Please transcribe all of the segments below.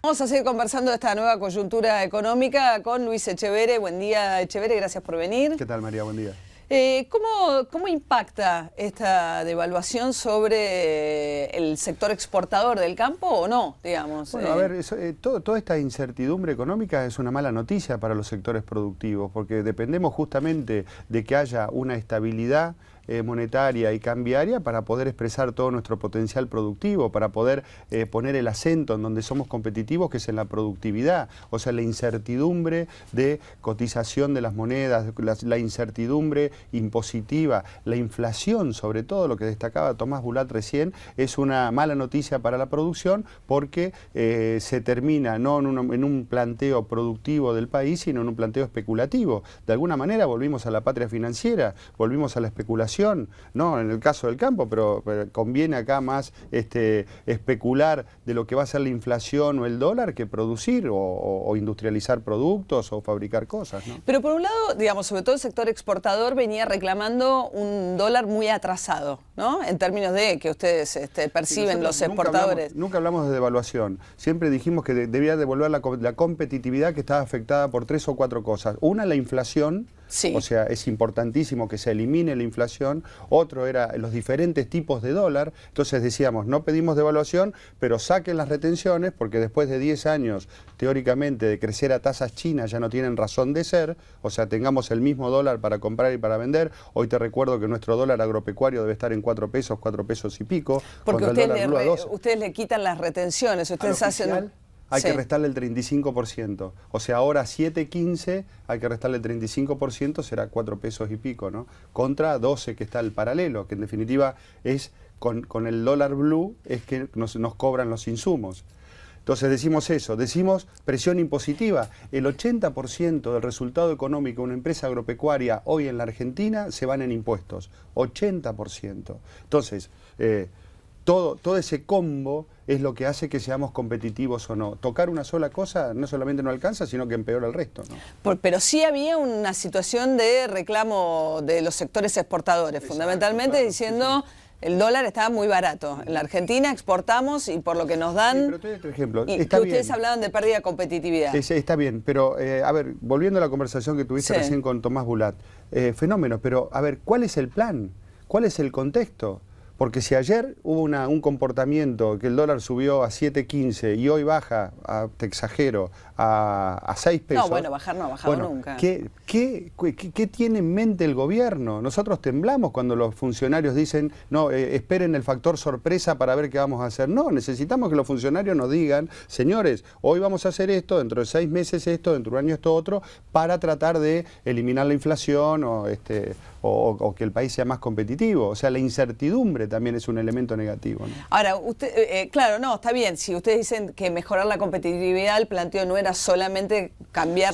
Vamos a seguir conversando de esta nueva coyuntura económica con Luis Echeverre. Buen día, Echeverre, gracias por venir. ¿Qué tal, María? Buen día. ¿Cómo impacta esta devaluación sobre el sector exportador del campo o no, digamos? Bueno, a ver, toda esta incertidumbre económica es una mala noticia para los sectores productivos, porque dependemos justamente de que haya una estabilidad monetaria y cambiaria para poder expresar todo nuestro potencial productivo, para poder poner el acento en donde somos competitivos, que es en la productividad. O sea, la incertidumbre de cotización de las monedas, la incertidumbre impositiva, la inflación, sobre todo lo que destacaba Tomás Bulat recién, es una mala noticia para la producción porque se termina no en un planteo productivo del país, sino en un planteo especulativo. De alguna manera volvimos a la patria financiera, volvimos a la especulación, no en el caso del campo, pero conviene acá más especular de lo que va a ser la inflación o el dólar que producir o industrializar productos o fabricar cosas, ¿no? Pero por un lado, digamos, sobre todo el sector exportador venía reclamando un dólar muy atrasado, ¿no? En términos de que ustedes perciben los exportadores. Nunca hablamos de devaluación. Siempre dijimos que debía devolver la competitividad que estaba afectada por 3 o 4 cosas. Una, la inflación. Sí. O sea, es importantísimo que se elimine la inflación. Otro era los diferentes tipos de dólar. Entonces decíamos, no pedimos devaluación, pero saquen las retenciones, porque después de 10 años, teóricamente, de crecer a tasas chinas ya no tienen razón de ser. O sea, tengamos el mismo dólar para comprar y para vender. Hoy te recuerdo que nuestro dólar agropecuario debe estar en 4 pesos y pico. Porque ustedes le quitan las retenciones, ustedes hacen... Hay que restarle el 35%. O sea, ahora 7.15 hay que restarle el 35%, será 4 pesos y pico, ¿no? Contra 12 que está el paralelo, que en definitiva es con el dólar blue es que nos cobran los insumos. Entonces decimos eso, decimos presión impositiva. El 80% del resultado económico de una empresa agropecuaria hoy en la Argentina se van en impuestos. 80%. Entonces, todo ese combo es lo que hace que seamos competitivos o no. Tocar una sola cosa no solamente no alcanza, sino que empeora el resto, ¿no? Pero sí había una situación de reclamo de los sectores exportadores, fundamentalmente claro, diciendo... Sí. El dólar está muy barato. En la Argentina exportamos y por lo que nos dan... Sí, pero te doy otro ejemplo. Y que ustedes hablaban de pérdida de competitividad. Está bien, pero a ver, volviendo a la conversación que tuviste recién con Tomás Bulat, fenómeno, pero a ver, ¿cuál es el plan? ¿Cuál es el contexto? Porque si ayer hubo un comportamiento que el dólar subió a 7.15 y hoy baja, te exagero, a 6 pesos... No, bueno, bajar no ha bajado nunca. ¿Qué tiene en mente el gobierno? Nosotros temblamos cuando los funcionarios dicen, no, esperen el factor sorpresa para ver qué vamos a hacer. No, necesitamos que los funcionarios nos digan, señores, hoy vamos a hacer esto, dentro de 6 meses esto, dentro de un año esto otro, para tratar de eliminar la inflación o que el país sea más competitivo. O sea, la incertidumbre también es un elemento negativo, ¿no? Ahora, claro, no, está bien. Si ustedes dicen que mejorar la competitividad, el planteo no era solamente cambiar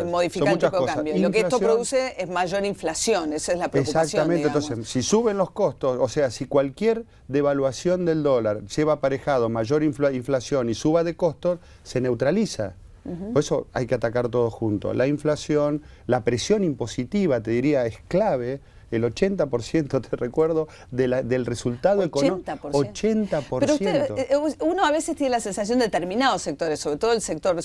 modificar el tipo de cambio. Lo que esto produce es mayor inflación, esa es la preocupación. Exactamente, digamos. Entonces, si suben los costos, o sea, si cualquier devaluación del dólar lleva aparejado mayor inflación y suba de costos, se neutraliza. Por eso hay que atacar todo junto. La inflación, la presión impositiva, te diría, es clave. El 80%, te recuerdo, del resultado económico. 80%. Pero uno a veces tiene la sensación de determinados sectores, sobre todo el sector,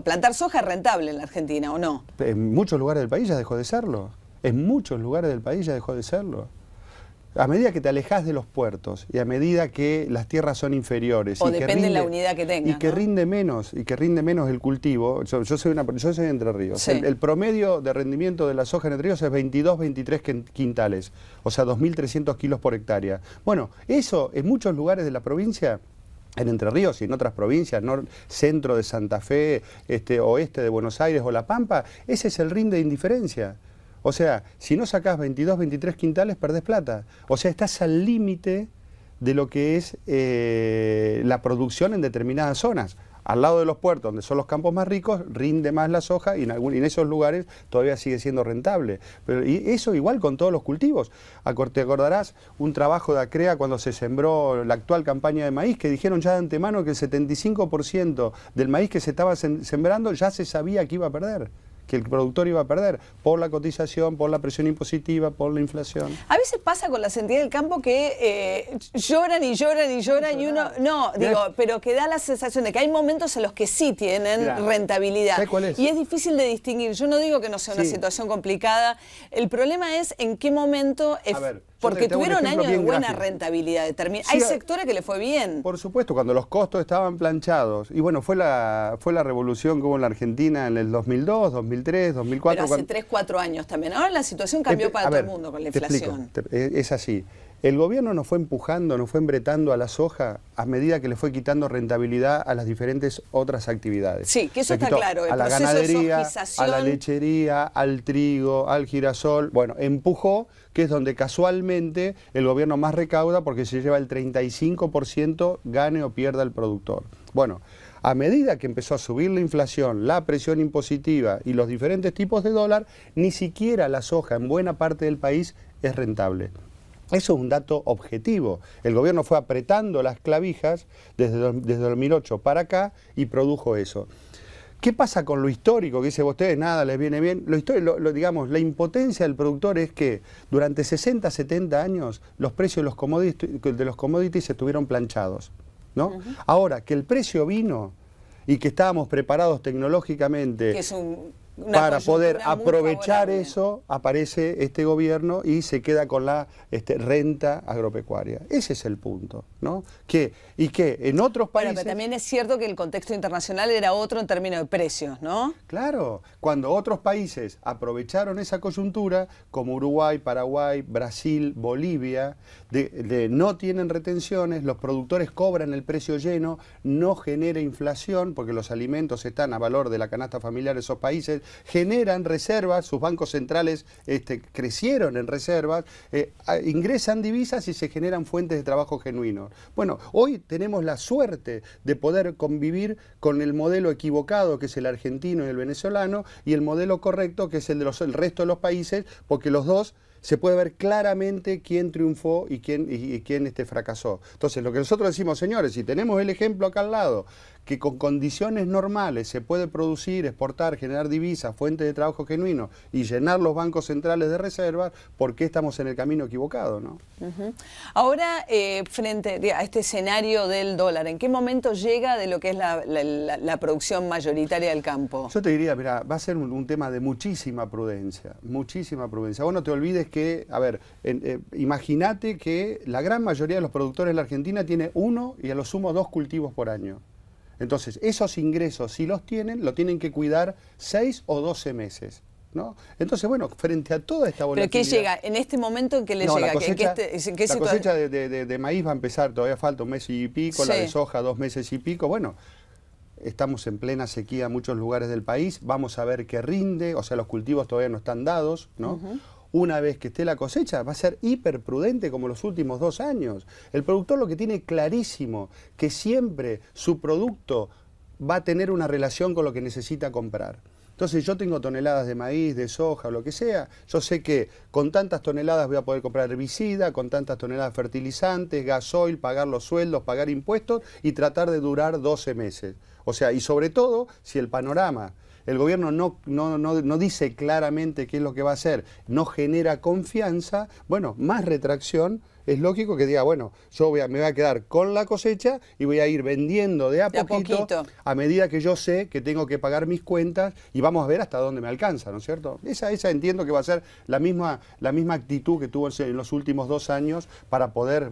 plantar soja es rentable en la Argentina, ¿o no? En muchos lugares del país ya dejó de serlo. En muchos lugares del país ya dejó de serlo. A medida que te alejas de los puertos y a medida que las tierras son inferiores o depende de la unidad que tengas, y que rinde menos el cultivo. Yo soy de Entre Ríos. Sí. El promedio de rendimiento de la soja en Entre Ríos es 23 quintales, o sea 2.300 kilos por hectárea. Bueno, eso en muchos lugares de la provincia, en Entre Ríos y en otras provincias, centro de Santa Fe, oeste de Buenos Aires o La Pampa, ese es el rinde de indiferencia. O sea, si no sacás 23 quintales, perdés plata. O sea, estás al límite de lo que es la producción en determinadas zonas. Al lado de los puertos, donde son los campos más ricos, rinde más la soja y en esos lugares todavía sigue siendo rentable. Y eso igual con todos los cultivos. Te acordarás un trabajo de ACREA cuando se sembró la actual campaña de maíz, que dijeron ya de antemano que el 75% del maíz que se estaba sembrando ya se sabía que iba a perder. que el productor iba a perder por la cotización, por la presión impositiva, por la inflación. A veces pasa con las entidades del campo que lloran y lloran y lloran y uno... No, digo, pero que da la sensación de que hay momentos en los que sí tienen rentabilidad. ¿Sabes cuál es? Y es difícil de distinguir. Yo no digo que no sea una situación complicada. El problema es en qué momento... Porque tuvieron años de buena rentabilidad. Hay sectores que le fue bien. Por supuesto, cuando los costos estaban planchados. Y bueno, fue la revolución que hubo en la Argentina en el 2002, 2003, 2004. Pero hace 3, 4 años también. Ahora la situación cambió para todo el mundo con la inflación. Es así. El gobierno nos fue empujando, nos fue embretando a la soja a medida que le fue quitando rentabilidad a las diferentes otras actividades. Sí, que eso está claro. A la ganadería, a la lechería, al trigo, al girasol. Bueno, empujó, que es donde casualmente el gobierno más recauda porque se lleva el 35% gane o pierda el productor. Bueno, a medida que empezó a subir la inflación, la presión impositiva y los diferentes tipos de dólar, ni siquiera la soja en buena parte del país es rentable. Eso es un dato objetivo. El gobierno fue apretando las clavijas desde 2008 para acá y produjo eso. ¿Qué pasa con lo histórico? Que dice ustedes, nada les viene bien. Digamos, la impotencia del productor es que durante 60, 70 años los precios de los commodities estuvieron planchados, ¿no? Ahora, que el precio vino y que estábamos preparados tecnológicamente... Que es para poder aprovechar eso, aparece este gobierno y se queda con la renta agropecuaria. Ese es el punto, ¿no? Y que en otros países... Pero también es cierto que el contexto internacional era otro en términos de precios, ¿no? Claro, cuando otros países aprovecharon esa coyuntura, como Uruguay, Paraguay, Brasil, Bolivia, no tienen retenciones, los productores cobran el precio lleno, no genera inflación, porque los alimentos están a valor de la canasta familiar de esos países, generan reservas, sus bancos centrales crecieron en reservas, ingresan divisas y se generan fuentes de trabajo genuinos. Bueno, hoy tenemos la suerte de poder convivir con el modelo equivocado que es el argentino y el venezolano y el modelo correcto que es el del resto de los países, porque los dos se puede ver claramente quién triunfó y quién fracasó. Entonces, lo que nosotros decimos, señores, si tenemos el ejemplo acá al lado, que con condiciones normales se puede producir, exportar, generar divisas, fuentes de trabajo genuino y llenar los bancos centrales de reservas, ¿por qué estamos en el camino equivocado, no? Ahora, frente a este escenario del dólar, ¿en qué momento llega de lo que es la producción mayoritaria del campo? Yo te diría, mira, va a ser un tema de muchísima prudencia, muchísima prudencia. Vos no te olvides que, a ver, imagínate que la gran mayoría de los productores de la Argentina tiene 1 y a lo sumo 2 cultivos por año. Entonces, esos ingresos, si los tienen, lo tienen que cuidar 6 o 12 meses, ¿no? Entonces, bueno, frente a toda esta volatilidad... ¿Pero qué llega? ¿En este momento en que le llega? La cosecha de maíz va a empezar, todavía falta 1 mes y pico, la de soja 2 meses y pico, bueno... Estamos en plena sequía en muchos lugares del país, vamos a ver qué rinde, o sea, los cultivos todavía no están dados, ¿no? Una vez que esté la cosecha, va a ser hiperprudente como los últimos 2 años. El productor lo que tiene clarísimo, que siempre su producto va a tener una relación con lo que necesita comprar. Entonces yo tengo toneladas de maíz, de soja o lo que sea, yo sé que con tantas toneladas voy a poder comprar herbicida, con tantas toneladas de fertilizantes, gasoil, pagar los sueldos, pagar impuestos y tratar de durar 12 meses. O sea, y sobre todo, si el panorama, el gobierno no dice claramente qué es lo que va a hacer, no genera confianza, bueno, más retracción, es lógico que diga, bueno, yo me voy a quedar con la cosecha y voy a ir vendiendo de a poquito a medida que yo sé que tengo que pagar mis cuentas y vamos a ver hasta dónde me alcanza, ¿no es cierto? Esa entiendo que va a ser la misma actitud que tuvo en los últimos 2 años para poder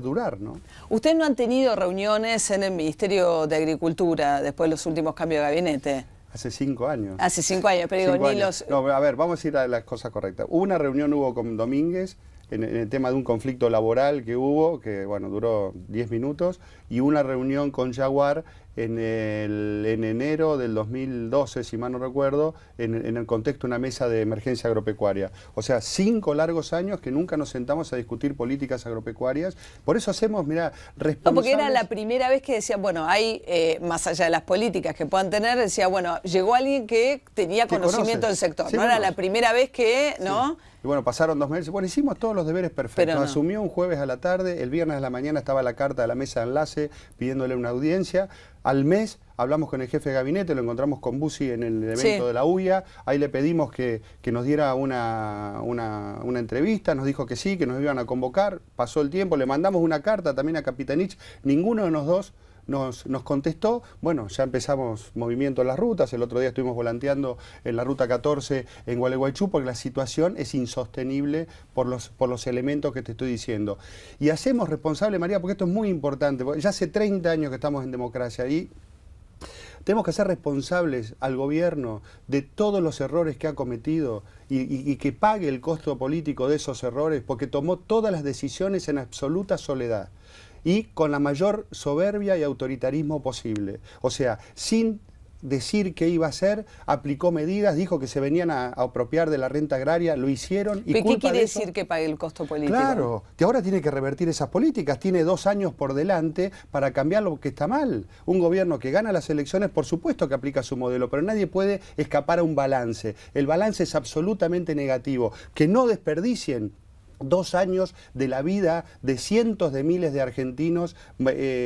durar, ¿no? ¿Ustedes no han tenido reuniones en el Ministerio de Agricultura después de los últimos cambios de gabinete? Hace 5 años. Hace 5 años, pero digo, ni los... No, a ver, vamos a ir a las cosas correctas. Una reunión hubo con Domínguez en el tema de un conflicto laboral que hubo, que bueno, duró 10 minutos, y una reunión con Jaguar en enero del 2012, si mal no recuerdo, en el contexto de una mesa de emergencia agropecuaria. O sea, 5 largos años que nunca nos sentamos a discutir políticas agropecuarias. Por eso hacemos, mira, responsables... No, porque era la primera vez que decían, bueno, hay, más allá de las políticas que puedan tener, decía, bueno, llegó alguien que tenía conocimiento del sector. Sí, no era la primera vez que, ¿no? Sí. Y bueno, pasaron 2 meses. Bueno, hicimos todos los deberes perfectos. No. Asumió un jueves a la tarde, el viernes a la mañana estaba la carta de la mesa de enlace pidiéndole una audiencia. Al mes hablamos con el jefe de gabinete, lo encontramos con Bussi en el evento de la UIA, ahí le pedimos que nos diera una entrevista, nos dijo que sí, que nos iban a convocar, pasó el tiempo, le mandamos una carta también a Capitanich, ninguno de los dos nos contestó. Bueno, ya empezamos movimiento en las rutas, el otro día estuvimos volanteando en la ruta 14 en Gualeguaychú porque la situación es insostenible por los elementos que te estoy diciendo. Y hacemos responsable, María, porque esto es muy importante, porque ya hace 30 años que estamos en democracia y tenemos que hacer responsables al gobierno de todos los errores que ha cometido y que pague el costo político de esos errores porque tomó todas las decisiones en absoluta soledad y con la mayor soberbia y autoritarismo posible. O sea, sin decir qué iba a hacer, aplicó medidas, dijo que se venían a apropiar de la renta agraria, lo hicieron. Y ¿Qué quiere decir que pague el costo político? Claro, que ahora tiene que revertir esas políticas, tiene 2 años por delante para cambiar lo que está mal. Un gobierno que gana las elecciones, por supuesto que aplica su modelo, pero nadie puede escapar a un balance. El balance es absolutamente negativo. Que no desperdicien 2 años de la vida de cientos de miles de argentinos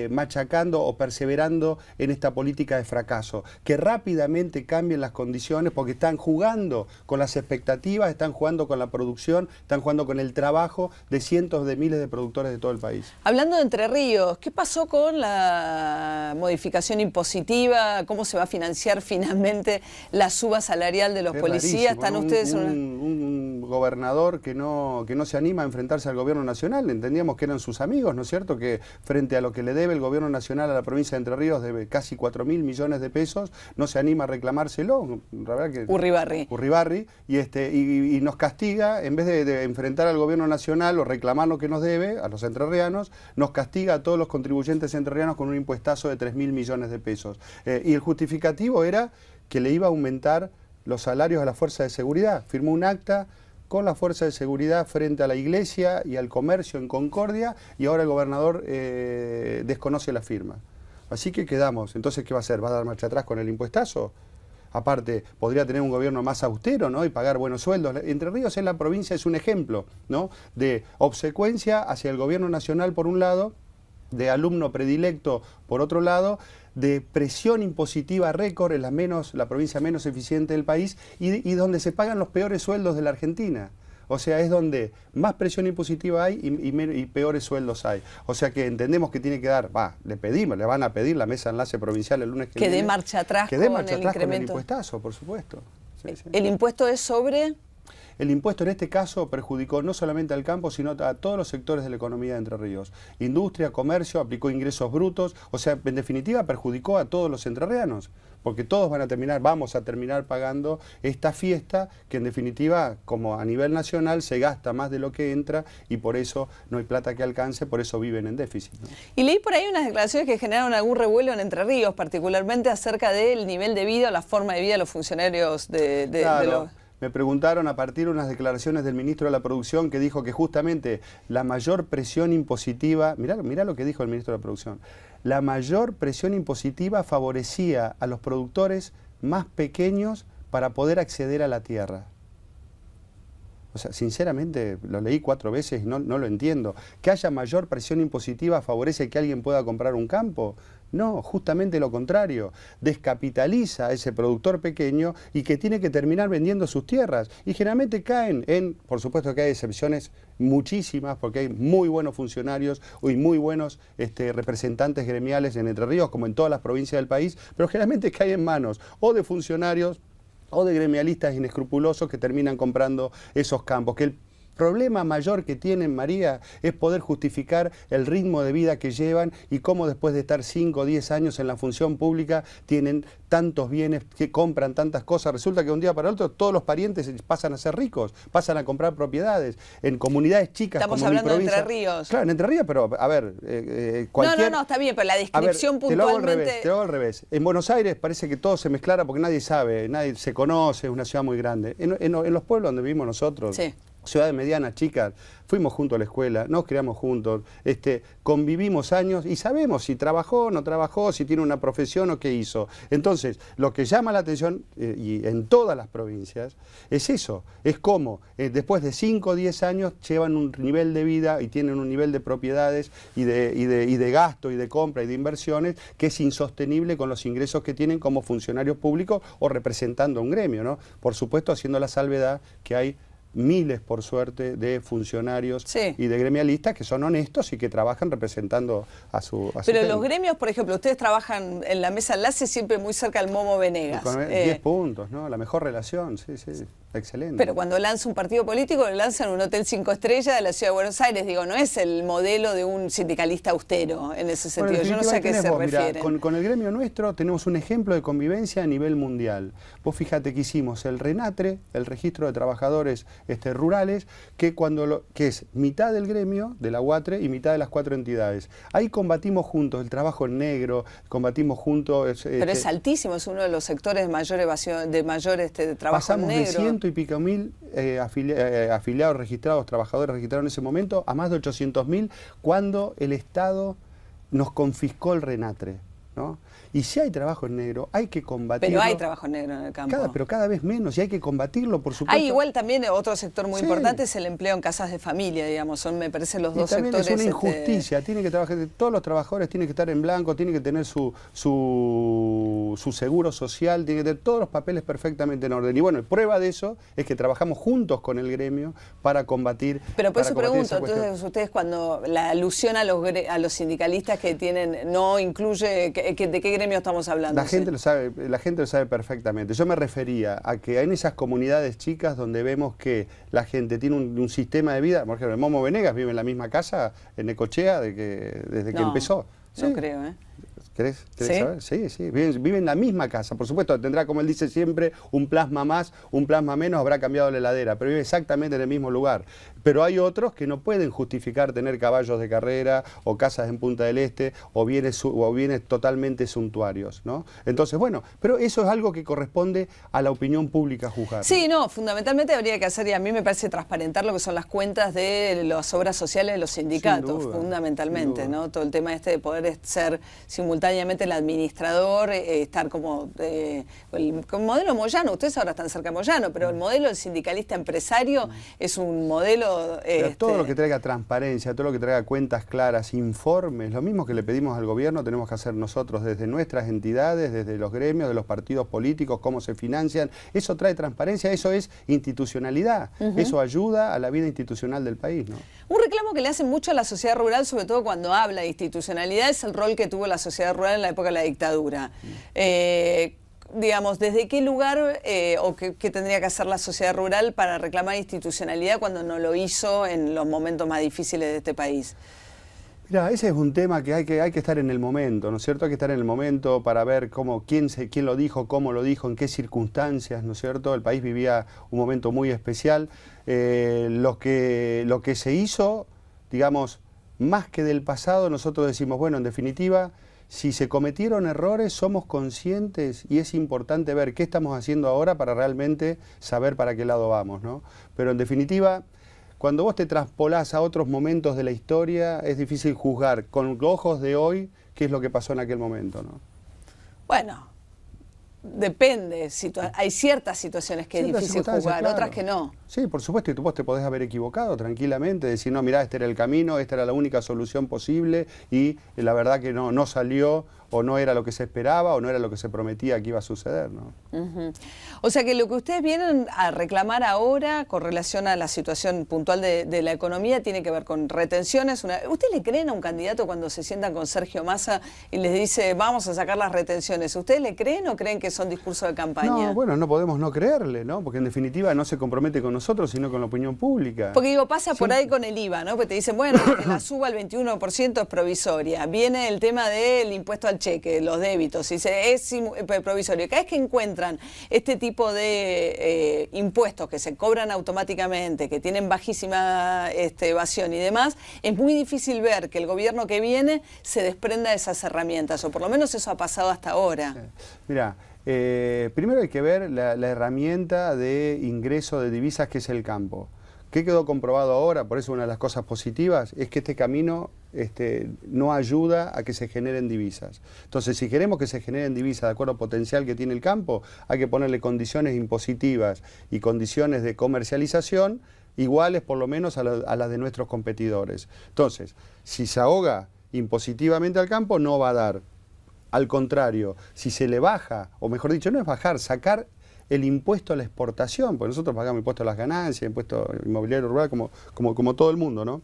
machacando o perseverando en esta política de fracaso. Que rápidamente cambien las condiciones porque están jugando con las expectativas, están jugando con la producción, están jugando con el trabajo de cientos de miles de productores de todo el país. Hablando de Entre Ríos, ¿qué pasó con la modificación impositiva? ¿Cómo se va a financiar finalmente la suba salarial de los policías? ¿Están ustedes un gobernador que no se anima a enfrentarse al gobierno nacional? Entendíamos que eran sus amigos, ¿no es cierto? Que frente a lo que le debe el gobierno nacional a la provincia de Entre Ríos, debe casi 4.000 millones de pesos, no se anima a reclamárselo. La verdad que Urribarri, y nos castiga, en vez de enfrentar al gobierno nacional o reclamar lo que nos debe a los entrerrianos, nos castiga a todos los contribuyentes entrerrianos con un impuestazo de 3.000 millones de pesos. Y el justificativo era que le iba a aumentar los salarios a la fuerza de seguridad. Firmó un acta con la fuerza de seguridad frente a la iglesia y al comercio en Concordia, y ahora el gobernador desconoce la firma. Así que quedamos. Entonces, ¿qué va a hacer? ¿Va a dar marcha atrás con el impuestazo? Aparte, podría tener un gobierno más austero, ¿no? Y pagar buenos sueldos. Entre Ríos en la provincia es un ejemplo, ¿no? De obsecuencia hacia el gobierno nacional por un lado, de alumno predilecto por otro lado, de presión impositiva récord en la provincia menos eficiente del país y donde se pagan los peores sueldos de la Argentina. O sea, es donde más presión impositiva hay y peores sueldos hay. O sea que entendemos que tiene que dar, le van a pedir la mesa de enlace provincial el lunes que viene. Que dé marcha atrás con el impuestazo, por supuesto. Sí. ¿El impuesto es sobre...? El impuesto en este caso perjudicó no solamente al campo, sino a todos los sectores de la economía de Entre Ríos. Industria, comercio, aplicó ingresos brutos, o sea, en definitiva perjudicó a todos los entrerrianos, porque todos vamos a terminar pagando esta fiesta que en definitiva, como a nivel nacional, se gasta más de lo que entra y por eso no hay plata que alcance, por eso viven en déficit, ¿no? Y leí por ahí unas declaraciones que generaron algún revuelo en Entre Ríos, particularmente acerca del nivel de vida o la forma de vida de los funcionarios de los... Me preguntaron a partir de unas declaraciones del ministro de la Producción que dijo que justamente la mayor presión impositiva, mirá lo que dijo el ministro de la Producción, la mayor presión impositiva favorecía a los productores más pequeños para poder acceder a la tierra. O sea, sinceramente, lo leí 4 veces y no lo entiendo. ¿Que haya mayor presión impositiva favorece que alguien pueda comprar un campo? No, justamente lo contrario. Descapitaliza a ese productor pequeño y que tiene que terminar vendiendo sus tierras. Y generalmente caen por supuesto que hay excepciones muchísimas, porque hay muy buenos funcionarios y muy buenos representantes gremiales en Entre Ríos, como en todas las provincias del país, pero generalmente caen en manos o de funcionarios o de gremialistas inescrupulosos que terminan comprando esos campos. Que el problema mayor que tienen, María, es poder justificar el ritmo de vida que llevan y cómo después de estar 5 o 10 años en la función pública tienen tantos bienes, que compran tantas cosas. Resulta que de un día para otro todos los parientes pasan a ser ricos, pasan a comprar propiedades en comunidades chicas. Estamos hablando de Entre Ríos. Claro, en Entre Ríos, pero a ver, No, está bien, pero la descripción puntualmente... Te lo hago al revés. En Buenos Aires parece que todo se mezclara porque nadie sabe, nadie se conoce, es una ciudad muy grande. En los pueblos donde vivimos nosotros... Sí. ciudades medianas, chicas, fuimos juntos a la escuela, nos criamos juntos, convivimos años y sabemos si trabajó, no trabajó, si tiene una profesión o qué hizo. Entonces, lo que llama la atención, y en todas las provincias, es eso, es cómo después de 5 o 10 años llevan un nivel de vida y tienen un nivel de propiedades y de gasto y de compra y de inversiones que es insostenible con los ingresos que tienen como funcionarios públicos o representando un gremio, ¿no? Por supuesto, haciendo la salvedad que hay miles, por suerte, de funcionarios y de gremialistas que son honestos y que trabajan representando a su Pero los gremios, por ejemplo, ustedes trabajan en la mesa enlace siempre muy cerca del Momo Venegas. Con 10 puntos, ¿no? La mejor relación, sí, excelente. Pero cuando lanza un partido político, lo lanza en un hotel 5 estrellas de la Ciudad de Buenos Aires. Digo, no es el modelo de un sindicalista austero en ese sentido. Bueno, yo no sé a qué se refieren. Mirá, con el gremio nuestro tenemos un ejemplo de convivencia a nivel mundial. Vos fíjate que hicimos el RENATRE, el Registro de Trabajadores Rurales, que es mitad del gremio de la UATRE y mitad de las 4 entidades. Ahí combatimos juntos el trabajo en negro, combatimos juntos... Pero es altísimo, es uno de los sectores de mayor evasión, de mayor trabajo en negro. Pasamos de 100 y pico mil afiliados registrados, trabajadores registrados en ese momento, a más de 800.000 cuando el Estado nos confiscó el RENATRE, ¿no? Y si hay trabajo en negro, hay que combatirlo. Pero hay trabajo en negro en el campo. Pero cada vez menos, y hay que combatirlo, por supuesto. Hay igual también otro sector muy importante, es el empleo en casas de familia, digamos, son, me parece, los dos sectores. Es una injusticia, tiene que trabajar, todos los trabajadores tienen que estar en blanco, tienen que tener su seguro social, tienen que tener todos los papeles perfectamente en orden. Y bueno, prueba de eso es que trabajamos juntos con el gremio para combatir. Pero por eso pregunto, entonces ustedes cuando la alusión a los sindicalistas que tienen no incluye, ¿de qué gremio estamos hablando? La gente lo sabe perfectamente. Yo me refería a que en esas comunidades chicas donde vemos que la gente tiene un sistema de vida, por ejemplo, el Momo Venegas vive en la misma casa en Necochea desde que empezó. No creo, ¿eh? ¿Querés saber? Sí. Vive en la misma casa. Por supuesto, tendrá, como él dice siempre, un plasma más, un plasma menos, habrá cambiado la heladera, pero vive exactamente en el mismo lugar. Pero hay otros que no pueden justificar tener caballos de carrera o casas en Punta del Este o bienes totalmente suntuarios, ¿no? Entonces, bueno, pero eso es algo que corresponde a la opinión pública juzgar. Sí, no, fundamentalmente habría que hacer, y a mí me parece transparentar lo que son las cuentas de las obras sociales de los sindicatos, fundamentalmente, ¿no? Todo el tema de poder ser simultáneamente el administrador, estar como el modelo Moyano. Ustedes ahora están cerca de Moyano, pero el modelo del sindicalista empresario es un modelo... Todo lo que traiga transparencia, todo lo que traiga cuentas claras, informes, lo mismo que le pedimos al gobierno tenemos que hacer nosotros desde nuestras entidades, desde los gremios, de los partidos políticos, cómo se financian. Eso trae transparencia, eso es institucionalidad, eso ayuda a la vida institucional del país, ¿no? Un reclamo que le hacen mucho a la sociedad rural, sobre todo cuando habla de institucionalidad, es el rol que tuvo la sociedad rural en la época de la dictadura. Digamos, ¿desde qué lugar o qué tendría que hacer la sociedad rural para reclamar institucionalidad cuando no lo hizo en los momentos más difíciles de este país? Mira, ese es un tema que hay que estar en el momento, ¿no es cierto? Hay que estar en el momento para ver quién lo dijo, cómo lo dijo, en qué circunstancias, ¿no es cierto? El país vivía un momento muy especial. Lo que se hizo, digamos, más que del pasado, nosotros decimos, bueno, en definitiva, si se cometieron errores, somos conscientes y es importante ver qué estamos haciendo ahora para realmente saber para qué lado vamos, ¿no? Pero en definitiva, cuando vos te traspolás a otros momentos de la historia, es difícil juzgar con ojos de hoy qué es lo que pasó en aquel momento, ¿no? Bueno, depende. Hay ciertas situaciones que es difícil juzgar, otras que no. Sí, por supuesto, y vos te podés haber equivocado tranquilamente, decir, no, mirá, este era el camino, esta era la única solución posible y la verdad que no salió o no era lo que se esperaba o no era lo que se prometía que iba a suceder, ¿no? O sea que lo que ustedes vienen a reclamar ahora con relación a la situación puntual de la economía tiene que ver con retenciones. ¿Ustedes le creen a un candidato cuando se sientan con Sergio Massa y les dice vamos a sacar las retenciones? ¿Ustedes le creen o creen que son discursos de campaña? No, bueno, no podemos no creerle, ¿no? Porque en definitiva no se compromete con nosotros, sino con la opinión pública. Porque digo, pasa por ahí con el IVA, ¿no? Porque te dicen, bueno, que la suba al 21% es provisoria. Viene el tema del impuesto al cheque, los débitos, y dice, es provisorio. Cada vez que encuentran este tipo de impuestos que se cobran automáticamente, que tienen bajísima evasión y demás, es muy difícil ver que el gobierno que viene se desprenda de esas herramientas, o por lo menos eso ha pasado hasta ahora. Mirá, primero hay que ver la herramienta de ingreso de divisas que es el campo. ¿Qué quedó comprobado ahora? Por eso una de las cosas positivas es que este camino no ayuda a que se generen divisas. Entonces, si queremos que se generen divisas de acuerdo al potencial que tiene el campo, hay que ponerle condiciones impositivas y condiciones de comercialización iguales por lo menos a las de nuestros competidores. Entonces, si se ahoga impositivamente al campo, no va a dar. Al contrario, si se le baja, o mejor dicho, no es bajar, sacar el impuesto a la exportación, porque nosotros pagamos impuesto a las ganancias, impuesto inmobiliario rural, como todo el mundo, ¿no?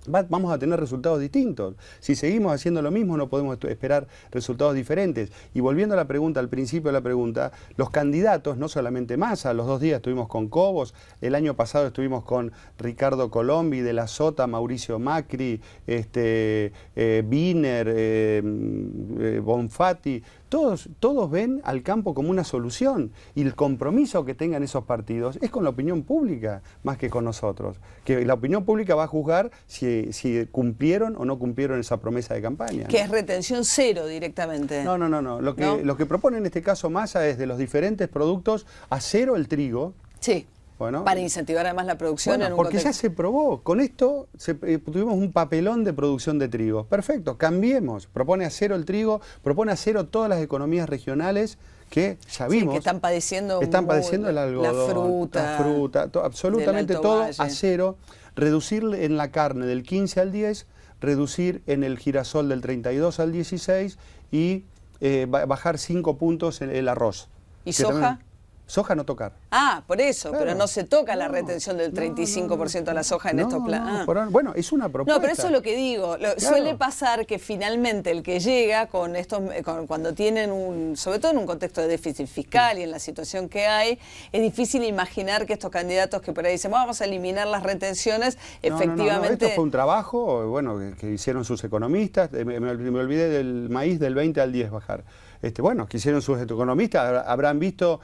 Vamos a tener resultados distintos. Si seguimos haciendo lo mismo, no podemos esperar resultados diferentes. Y volviendo a la pregunta, al principio de la pregunta, los candidatos, no solamente Massa, los 2 días estuvimos con Cobos, el año pasado estuvimos con Ricardo Colombi, De la Sota, Mauricio Macri, Wiener, Bonfatti, todos ven al campo como una solución, y el compromiso que tengan esos partidos es con la opinión pública más que con nosotros, que la opinión pública va a juzgar si cumplieron o no cumplieron esa promesa de campaña. Que es retención cero directamente. No. Lo que propone en este caso Massa es de los diferentes productos a cero el trigo. Sí. Bueno, para incentivar además la producción en un porque contexto. Ya se probó. Con esto tuvimos un papelón de producción de trigo. Perfecto, cambiemos. Propone a cero el trigo, propone a cero todas las economías regionales que ya vimos. Sí, que están padeciendo el algodón, la fruta, absolutamente todo a cero. Reducir en la carne del 15 al 10, reducir en el girasol del 32 al 16 y bajar 5 puntos en el arroz. ¿Y soja? Soja no tocar. Ah, por eso, claro. Pero no se toca la retención del 35% de la soja en estos planes. Bueno, es una propuesta. No, pero eso es lo que digo. Claro. Suele pasar que finalmente el que llega con estos, cuando tienen sobre todo en un contexto de déficit fiscal y en la situación que hay, es difícil imaginar que estos candidatos que por ahí dicen, vamos a eliminar las retenciones, efectivamente... Esto fue un trabajo, bueno, que hicieron sus economistas. Me olvidé del maíz del 20 al 10 bajar. Que hicieron sus economistas, habrán visto...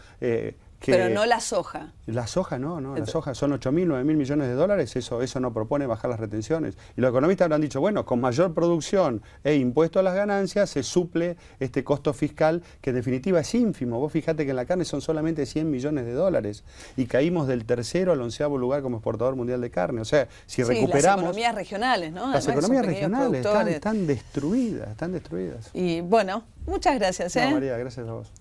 pero no la soja. La soja no, la soja son 8.000, 9.000 millones de dólares, eso no propone bajar las retenciones. Y los economistas habrán dicho, bueno, con mayor producción e impuesto a las ganancias se suple este costo fiscal que en definitiva es ínfimo. Vos fijate que en la carne son solamente 100 millones de dólares y caímos del 3º al 11º lugar como exportador mundial de carne. O sea, si recuperamos... las economías regionales, ¿no? Las economías regionales están destruidas, están destruidas. Y bueno, muchas gracias. No, María, gracias a vos.